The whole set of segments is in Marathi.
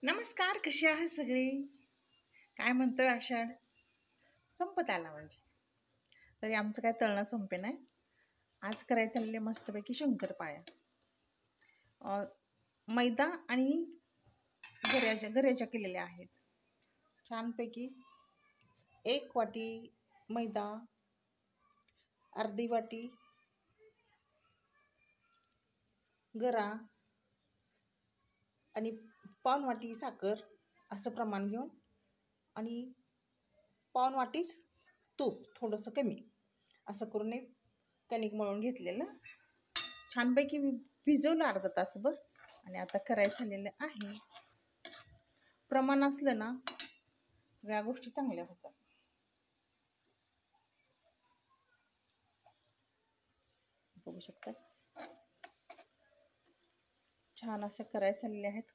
नमस्कार, कसे आहात सगळे? काय म्हणतोय आषाढ? संपत आला म्हणजे. तरी आमचं काय तळणं संपे नाही. आज करायचं चालले मस्तपैकी शंकरपाळ्या. अ, मैदा आणि गऱ्याच्या केलेल्या आहेत. छानपैकी 1 वाटी मैदा, अर्धी वाटी गरा आणि पाऊण वाटी साखर असं प्रमाण घेऊन आणि पाऊण वाटीच तूप थोडंसं कमी असं करून एक कणिक मळून घेतलेलं छानपैकी भिजवलं अर्धा तासभर आणि आता करायचं झालेलं आहे. प्रमाण असलं ना सगळ्या गोष्टी चांगल्या होतात. बघू शकता छान अशा करायच्या चाललेल्या आहेत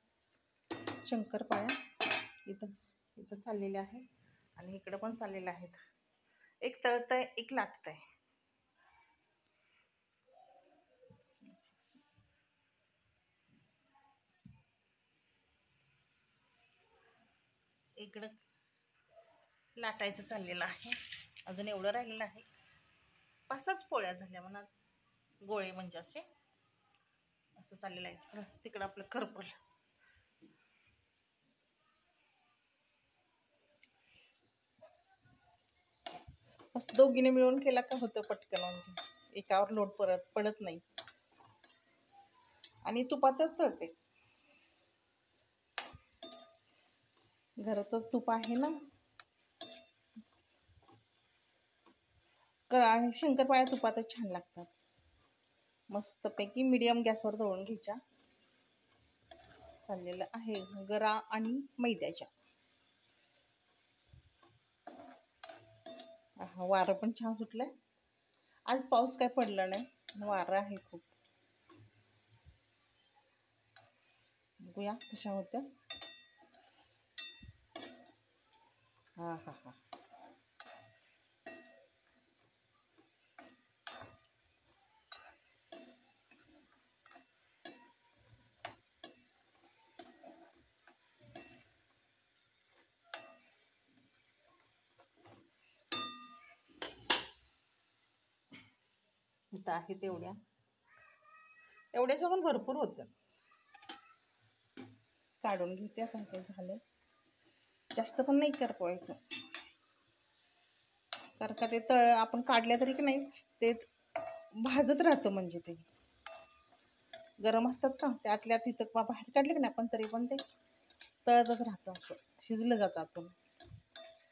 शंकरपाळ्या. इथं इथं चाललेल्या आहेत आणि इकडं पण चाललेल्या आहेत. एक तळतंय एक लाटतंय. इकडं लाटायचं चाललेलं आहे. अजून एवढं राहिलेलं आहे. 5-6 पोळ्या झाल्या म्हणा, गोळे म्हणजे असे असं चाललेलं आहे. चला तिकडं आपलं करपल. बस दोघीने मिळून केला का होतं पटकन, म्हणजे एकावर लोट पडत नाही आणि तुपातच तळते. घराचं तूप आहे ना. शंकरपाळ्या तुपातच छान लागतात. मस्तपैकी मीडियम गॅसवर तळून घ्यायच्या. चाललेलं आहे गरा आणि मैद्याच्या. वारं पण छान सुटलंय. आज पाऊस काय पडला नाही, वारं आहे खूप. बघूया कशा होत्या. हा हा हा इथं आहेत एवढ्याच्या पण भरपूर होत्या. काढून घेते आता. काय झालं जास्त पण नाही करपवायचं, कारण का ते आपण काढल्या तरी की नाही ते भाजत राहतं. म्हणजे ते गरम असतात का त्यातल्या तिथं बाहेर काढले की नाही आपण तरी पण ते तळतच राहतं, असं शिजलं जातं आपण.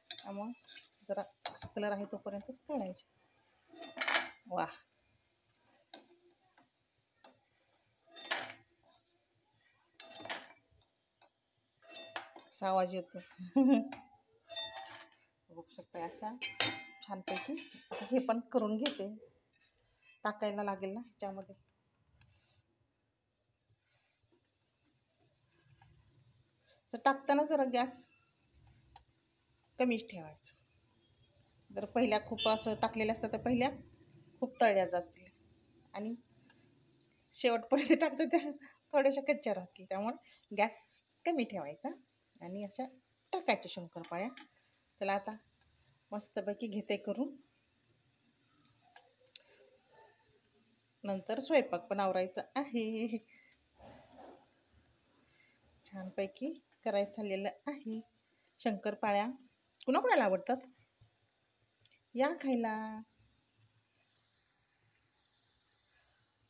त्यामुळं जरा असा कलर आहे तोपर्यंतच काढायचे. वा, असा आवाज येतो. बघू शकता अशा छानपैकी. आता हे पण करून घेते. टाकायला लागेल ना ह्याच्यामध्ये. टाकताना जरा गॅस कमीच ठेवायचं. जर पहिल्या खूप असं टाकलेलं असतं तर पहिल्या खूप तळल्या जातील आणि शेवटपर्यंत टाकतं त्या थोड्याशा कच्च्या राहतील. त्यामुळे गॅस कमी ठेवायचा आणि अशा टाकायच्या शंकरपाळ्या. चला आता मस्तपैकी घेते करून. नंतर स्वयंपाक पण आवरायचा आहे. छानपैकी करायचं चाललेलं आहे शंकरपाळ्या. कुणाकुणाला आवडतात या खायला.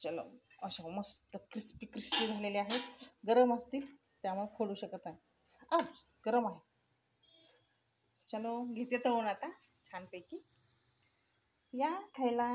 चलो अशा मस्त क्रिस्पी क्रिस्पी झालेले आहेत. गरम असतील त्यामुळे फोडू शकत आहे. गरम आहे. चलो घेते तळून आता छानपैकी. या खायला.